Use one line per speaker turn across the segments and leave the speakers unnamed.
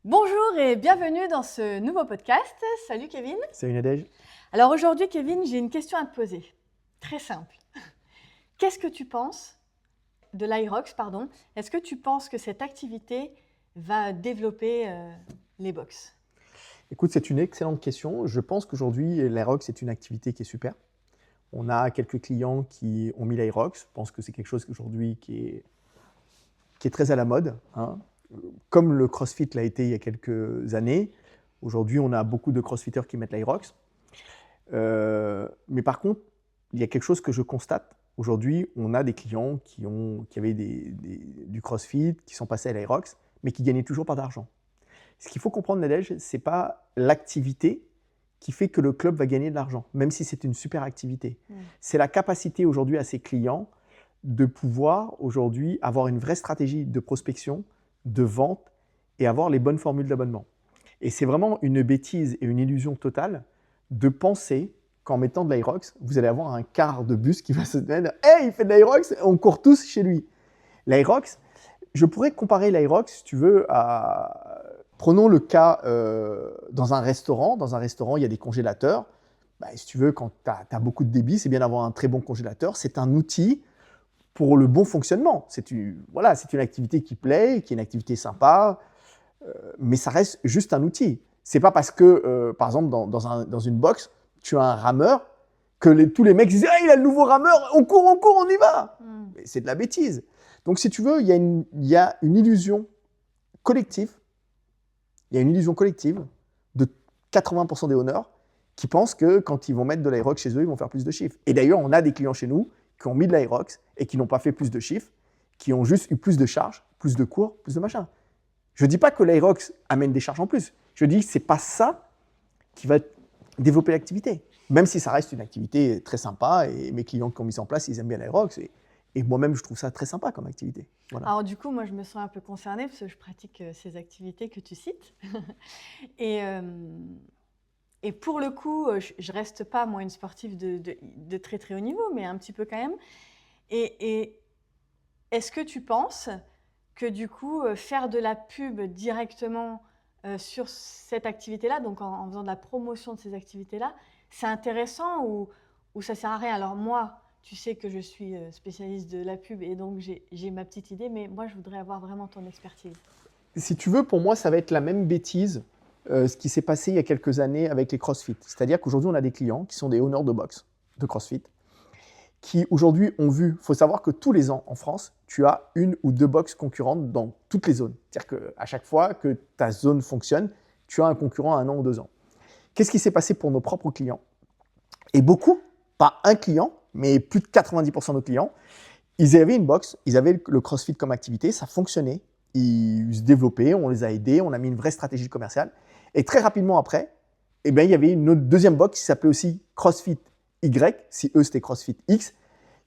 Bonjour et bienvenue dans ce nouveau podcast. Salut Kevin.
Salut Nadège.
Alors aujourd'hui Kevin, j'ai une question à te poser. Très simple. Qu'est-ce que tu penses de l'Aerox, pardon? Est-ce que tu penses que cette activité va développer les box?
Écoute, c'est une excellente question. Je pense qu'aujourd'hui, l'Aerox est une activité qui est super. On a quelques clients qui ont mis l'Aerox. Je pense que c'est quelque chose aujourd'hui qui est très à la mode, hein. Comme le CrossFit l'a été il y a quelques années, aujourd'hui, on a beaucoup de CrossFitters qui mettent l'Aerox. Mais par contre, il y a quelque chose que je constate. Aujourd'hui, on a des clients qui avaient du CrossFit, qui sont passés à l'Aerox, mais qui ne gagnaient toujours pas d'argent. Ce qu'il faut comprendre, Nadège, ce n'est pas l'activité qui fait que le club va gagner de l'argent, même si c'est une super activité. C'est la capacité aujourd'hui à ces clients de pouvoir aujourd'hui avoir une vraie stratégie de prospection, de vente et avoir les bonnes formules d'abonnement. Et c'est vraiment une bêtise et une illusion totale de penser qu'en mettant de l'Aerox, vous allez avoir un quart de bus qui va se dire « Hey, il fait de l'Aerox, on court tous chez lui ». L'Aerox, je pourrais comparer l'Aerox, si tu veux, à… Prenons le cas dans un restaurant. Dans un restaurant, il y a des congélateurs. Si tu veux, quand tu as beaucoup de débit, c'est bien d'avoir un très bon congélateur. C'est un outil pour le bon fonctionnement. C'est une activité qui plaît, qui est une activité sympa, mais ça reste juste un outil. C'est pas parce que, par exemple, dans une box, tu as un rameur, que tous les mecs disent « Ah, il a le nouveau rameur, on court, on y va !» Mais c'est de la bêtise. Donc, si tu veux, il y a une illusion collective. Il y a une illusion collective de 80% des honneurs qui pensent que quand ils vont mettre de l'Aerox chez eux, ils vont faire plus de chiffres. Et d'ailleurs, on a des clients chez nous qui ont mis de l'Aerox et qui n'ont pas fait plus de chiffres, qui ont juste eu plus de charges, plus de cours, plus de machin. Je ne dis pas que l'Aerox amène des charges en plus. Je dis que ce n'est pas ça qui va développer l'activité. Même si ça reste une activité très sympa et mes clients qui ont mis ça en place, ils aiment bien l'Aerox. Et moi-même, je trouve ça très sympa comme activité. Voilà.
Alors du coup, moi, je me sens un peu concernée parce que je pratique ces activités que tu cites. Et pour le coup, je ne reste pas, moi, une sportive de très très haut niveau, mais un petit peu quand même. Et est-ce que tu penses que du coup, faire de la pub directement sur cette activité-là, donc en faisant de la promotion de ces activités-là, c'est intéressant ou ça ne sert à rien? Alors moi, tu sais que je suis spécialiste de la pub et donc j'ai ma petite idée, mais moi, je voudrais avoir vraiment ton expertise.
Si tu veux, pour moi, ça va être la même bêtise ce qui s'est passé il y a quelques années avec les CrossFit. C'est-à-dire qu'aujourd'hui, on a des clients qui sont des owners de boxe, de CrossFit, qui aujourd'hui ont vu, il faut savoir que tous les ans en France, tu as une ou deux boxes concurrentes dans toutes les zones. C'est-à-dire qu'à chaque fois que ta zone fonctionne, tu as un concurrent à 1 an ou 2 ans. Qu'est-ce qui s'est passé pour nos propres clients? Et beaucoup, pas un client, mais plus de 90% de nos clients, ils avaient une box, ils avaient le CrossFit comme activité, ça fonctionnait, ils se développaient, on les a aidés, on a mis une vraie stratégie commerciale. Et très rapidement après, il y avait une autre deuxième box qui s'appelait aussi CrossFit Y, si eux c'était CrossFit X,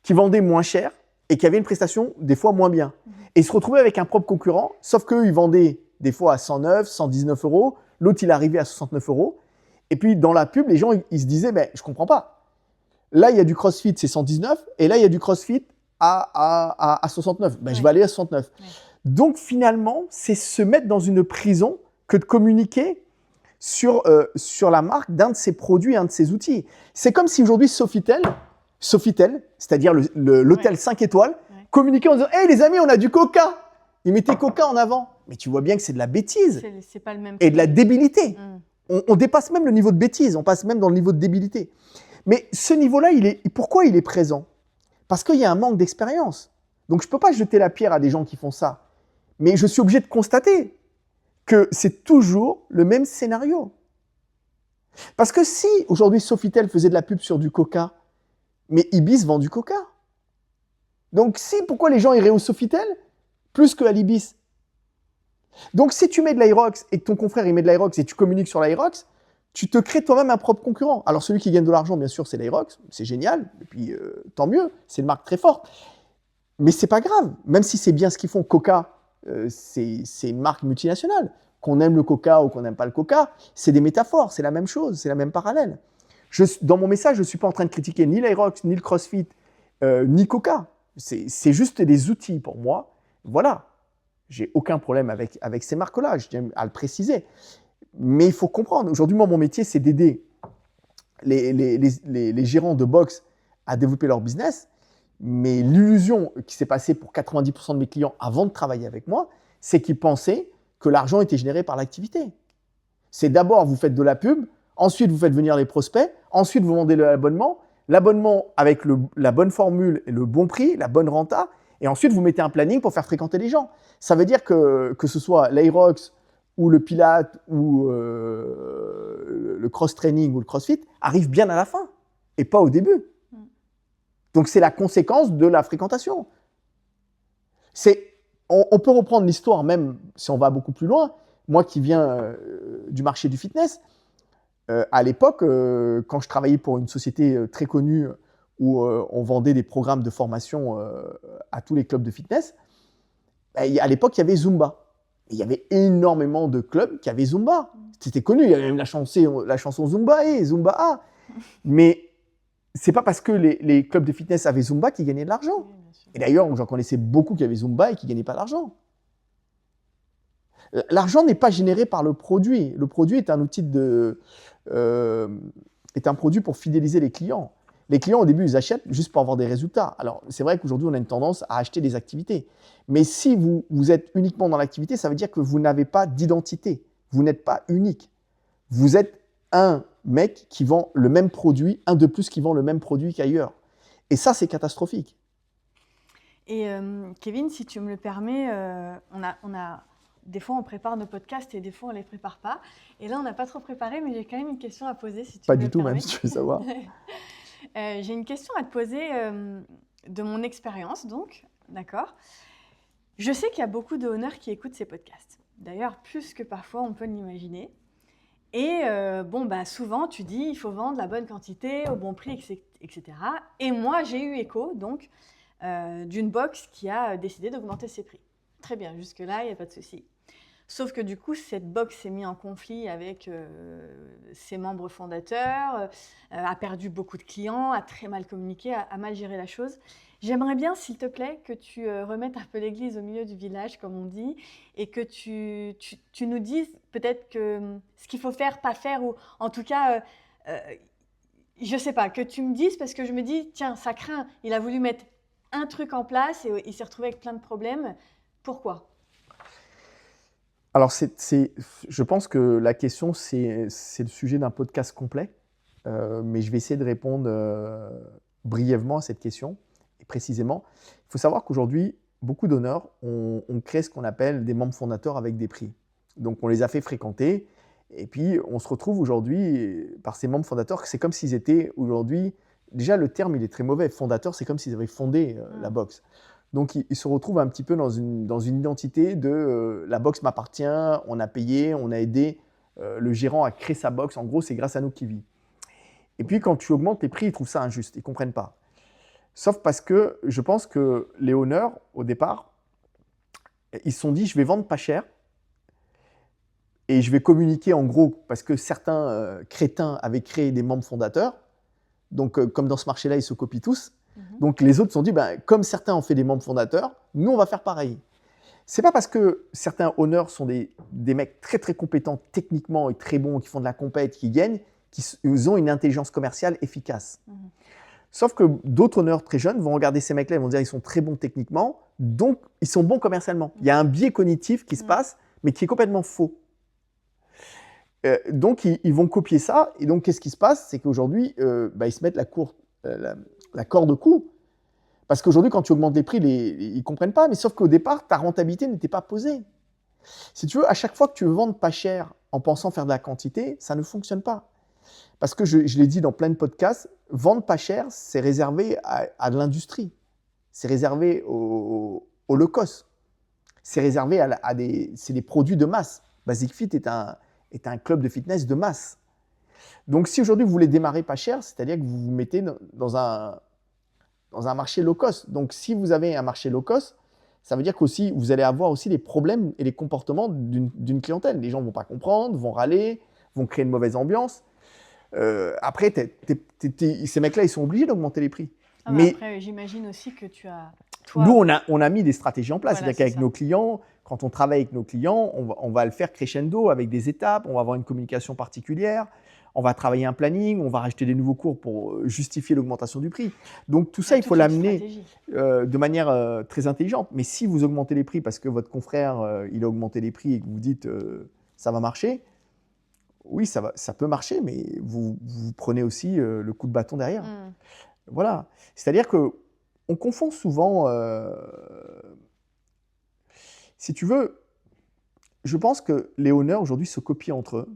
qui vendait moins cher et qui avait une prestation des fois moins bien. Et ils se retrouvaient avec un propre concurrent, sauf qu'eux, ils vendaient des fois à 109, 119 euros, l'autre il arrivait à 69 euros. Et puis dans la pub, les gens ils se disaient, mais je comprends pas. Là, il y a du CrossFit, c'est 119, et là, il y a du CrossFit à 69. Je vais aller à 69. Ouais. Donc finalement, c'est se mettre dans une prison que de communiquer sur la marque d'un de ses produits, un de ses outils. C'est comme si aujourd'hui Sofitel, c'est-à-dire l'hôtel 5 étoiles, communiquait en disant « Hey les amis, on a du Coca !» Ils mettaient Coca en avant. Mais tu vois bien que c'est de la bêtise
c'est pas le même
et de la débilité. On dépasse même le niveau de bêtise, on passe même dans le niveau de débilité. Mais ce niveau-là, pourquoi il est présent? Parce qu'il y a un manque d'expérience. Donc je ne peux pas jeter la pierre à des gens qui font ça. Mais je suis obligé de constater que c'est toujours le même scénario. Parce que si aujourd'hui Sofitel faisait de la pub sur du Coca, mais Ibis vend du Coca. Donc pourquoi les gens iraient au Sofitel plus qu'à l'Ibis? Donc si tu mets de l'Aerox et que ton confrère il met de l'Aerox et tu communiques sur l'Aerox, tu te crées toi-même un propre concurrent. Alors celui qui gagne de l'argent, bien sûr, c'est l'Aerox, c'est génial, et puis tant mieux, c'est une marque très forte. Mais c'est pas grave, même si c'est bien ce qu'ils font. Coca, c'est une marque multinationale. Qu'on aime le Coca ou qu'on n'aime pas le Coca, c'est des métaphores, c'est la même chose, c'est la même parallèle. Dans mon message, je ne suis pas en train de critiquer ni l'Aerox, ni le CrossFit, ni Coca. C'est juste des outils pour moi. Voilà. J'ai aucun problème avec ces marques-là, je tiens à le préciser. Mais il faut comprendre, aujourd'hui, moi, mon métier, c'est d'aider les gérants de box à développer leur business. Mais l'illusion qui s'est passée pour 90% de mes clients avant de travailler avec moi, c'est qu'ils pensaient que l'argent était généré par l'activité. C'est d'abord, vous faites de la pub, ensuite, vous faites venir les prospects, ensuite, vous vendez l'abonnement avec la bonne formule et le bon prix, la bonne renta, et ensuite, vous mettez un planning pour faire fréquenter les gens. Ça veut dire que ce soit l'Aerox ou le Pilate ou le cross-training ou le CrossFit arrive bien à la fin et pas au début. Donc, c'est la conséquence de la fréquentation. On peut reprendre l'histoire, même si on va beaucoup plus loin. Moi qui viens du marché du fitness, à l'époque, quand je travaillais pour une société très connue où on vendait des programmes de formation à tous les clubs de fitness, à l'époque, il y avait Zumba. Et il y avait énormément de clubs qui avaient Zumba. C'était connu, il y avait même la chanson Zumba et Zumba A. Mais c'est pas parce que les clubs de fitness avaient Zumba qu'ils gagnaient de l'argent.
Oui, bien sûr.
Et d'ailleurs, j'en connaissais beaucoup qui avaient Zumba et qui ne gagnaient pas d'argent. L'argent n'est pas généré par le produit. Le produit est un outil est un produit pour fidéliser les clients. Les clients, au début, ils achètent juste pour avoir des résultats. Alors, c'est vrai qu'aujourd'hui, on a une tendance à acheter des activités. Mais si vous êtes uniquement dans l'activité, ça veut dire que vous n'avez pas d'identité. Vous n'êtes pas unique. Vous êtes un mec qui vend le même produit, un de plus qui vend le même produit qu'ailleurs. Et ça, c'est catastrophique.
Et Kevin, si tu me le permets, des fois on prépare nos podcasts et des fois on ne les prépare pas. Et là, on n'a pas trop préparé, mais j'ai quand même une question à poser si tu
Pas
me
du
le
tout,
permets.
même si tu veux savoir.
J'ai une question à te poser de mon expérience, donc, d'accord. Je sais qu'il y a beaucoup de honneurs qui écoutent ces podcasts. D'ailleurs, plus que parfois on peut l'imaginer. Et souvent, tu dis il faut vendre la bonne quantité, au bon prix, etc. Et moi, j'ai eu écho donc d'une box qui a décidé d'augmenter ses prix. Très bien, jusque-là, il n'y a pas de souci. Sauf que du coup, cette box s'est mise en conflit avec ses membres fondateurs, a perdu beaucoup de clients, a très mal communiqué, a mal géré la chose. J'aimerais bien, s'il te plaît, que tu remettes un peu l'église au milieu du village, comme on dit, et que tu nous dises peut-être ce qu'il faut faire, pas faire, ou en tout cas, je ne sais pas, que tu me dises, parce que je me dis, tiens, ça craint, il a voulu mettre un truc en place et il s'est retrouvé avec plein de problèmes. Pourquoi ?
Alors, je pense que la question, c'est le sujet d'un podcast complet, mais je vais essayer de répondre brièvement à cette question. Et précisément, il faut savoir qu'aujourd'hui, beaucoup d'honneurs ont créé ce qu'on appelle des membres fondateurs avec des prix. Donc, on les a fait fréquenter, et puis on se retrouve aujourd'hui par ces membres fondateurs, c'est comme s'ils étaient aujourd'hui, déjà le terme il est très mauvais, fondateur, c'est comme s'ils avaient fondé la boxe. Donc, ils se retrouvent un petit peu dans une identité de la boxe m'appartient, on a payé, on a aidé le gérant à créer sa boxe. En gros, c'est grâce à nous qu'il vit. Et puis, quand tu augmentes les prix, ils trouvent ça injuste, ils ne comprennent pas. Sauf parce que je pense que les honneurs, au départ, ils se sont dit, je vais vendre pas cher et je vais communiquer en gros, parce que certains crétins avaient créé des membres fondateurs. Donc, comme dans ce marché-là, ils se copient tous. Donc, les autres se sont dit, comme certains ont fait des membres fondateurs, nous, on va faire pareil. Ce n'est pas parce que certains honneurs sont des mecs très, très compétents techniquement et très bons, qui font de la compète, qui gagnent, qu'ils ont une intelligence commerciale efficace. Sauf que d'autres honneurs très jeunes vont regarder ces mecs-là et vont dire qu'ils sont très bons techniquement, donc ils sont bons commercialement. Il y a un biais cognitif qui se passe, mais qui est complètement faux. Donc, ils vont copier ça. Et donc, qu'est-ce qui se passe? C'est qu'aujourd'hui, ils se mettent la corde au cou. Parce qu'aujourd'hui, quand tu augmentes les prix, ils ne comprennent pas. Mais sauf qu'au départ, ta rentabilité n'était pas posée. Si tu veux, à chaque fois que tu veux vendre pas cher en pensant faire de la quantité, ça ne fonctionne pas. Parce que je l'ai dit dans plein de podcasts, vendre pas cher, c'est réservé à de l'industrie. C'est réservé au low cost. C'est réservé c'est des produits de masse. Basic Fit est un club de fitness de masse. Donc, si aujourd'hui vous voulez démarrer pas cher, c'est-à-dire que vous vous mettez dans un marché low cost. Donc, si vous avez un marché low cost, ça veut dire qu'aussi vous allez avoir aussi les problèmes et les comportements d'une clientèle. Les gens ne vont pas comprendre, vont râler, vont créer une mauvaise ambiance. Après, ces mecs-là, ils sont obligés d'augmenter les prix.
Mais après, j'imagine aussi que tu as…
Nous, on a mis des stratégies en place.
Voilà,
c'est-à-dire qu'avec nos clients, quand on travaille avec nos clients, on va le faire crescendo avec des étapes, on va avoir une communication particulière, on va travailler un planning, on va racheter des nouveaux cours pour justifier l'augmentation du prix. Donc tout ça, il faut l'amener de manière très intelligente. Mais si vous augmentez les prix parce que votre confrère il a augmenté les prix et que vous dites ça va marcher, oui, ça peut marcher, mais vous prenez aussi le coup de bâton derrière. Voilà. C'est-à-dire qu'on confond souvent, si tu veux, je pense que les owners aujourd'hui se copient entre eux.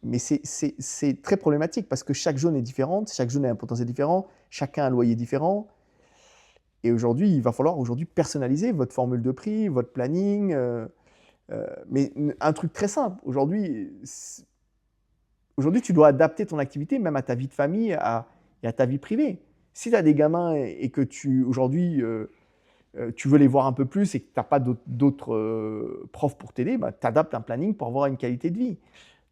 Mais c'est très problématique parce que chaque zone est différente, chaque zone a un potentiel différent, chacun a un loyer différent. Et aujourd'hui, il va falloir personnaliser votre formule de prix, votre planning. Mais un truc très simple, aujourd'hui, tu dois adapter ton activité même à ta vie de famille et à ta vie privée. Si tu as des gamins et que aujourd'hui, tu veux les voir un peu plus et que tu n'as pas d'autres profs pour t'aider, bah, tu adaptes un planning pour avoir une qualité de vie.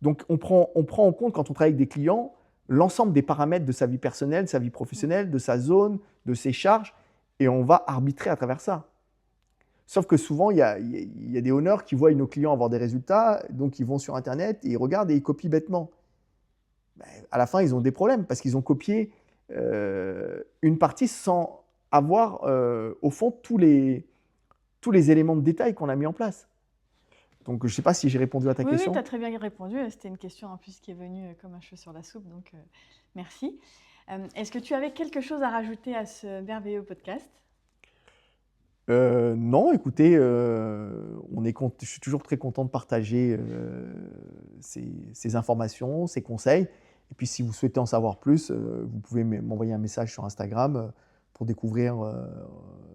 Donc, on prend en compte, quand on travaille avec des clients, l'ensemble des paramètres de sa vie personnelle, de sa vie professionnelle, de sa zone, de ses charges, et on va arbitrer à travers ça. Sauf que souvent, il y a des owners qui voient nos clients avoir des résultats, donc ils vont sur Internet, et ils regardent et ils copient bêtement. Ben, à la fin, ils ont des problèmes parce qu'ils ont copié une partie sans avoir, au fond, tous les éléments de détail qu'on a mis en place. Donc, je ne sais pas si j'ai répondu à ta question.
Oui, tu as très bien répondu. C'était une question en plus qui est venue comme un cheveu sur la soupe, donc merci. Est-ce que tu avais quelque chose à rajouter à ce merveilleux podcast ?
Non, écoutez, je suis toujours très content de partager ces informations, ces conseils. Et puis, si vous souhaitez en savoir plus, vous pouvez m'envoyer un message sur Instagram pour découvrir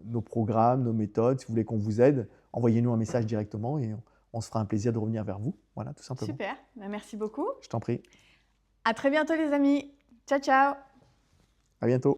nos programmes, nos méthodes. Si vous voulez qu'on vous aide, envoyez-nous un message directement et on se fera un plaisir de revenir vers vous. Voilà, tout simplement.
Super, merci beaucoup.
Je t'en prie.
À très bientôt les amis. Ciao, ciao.
À bientôt.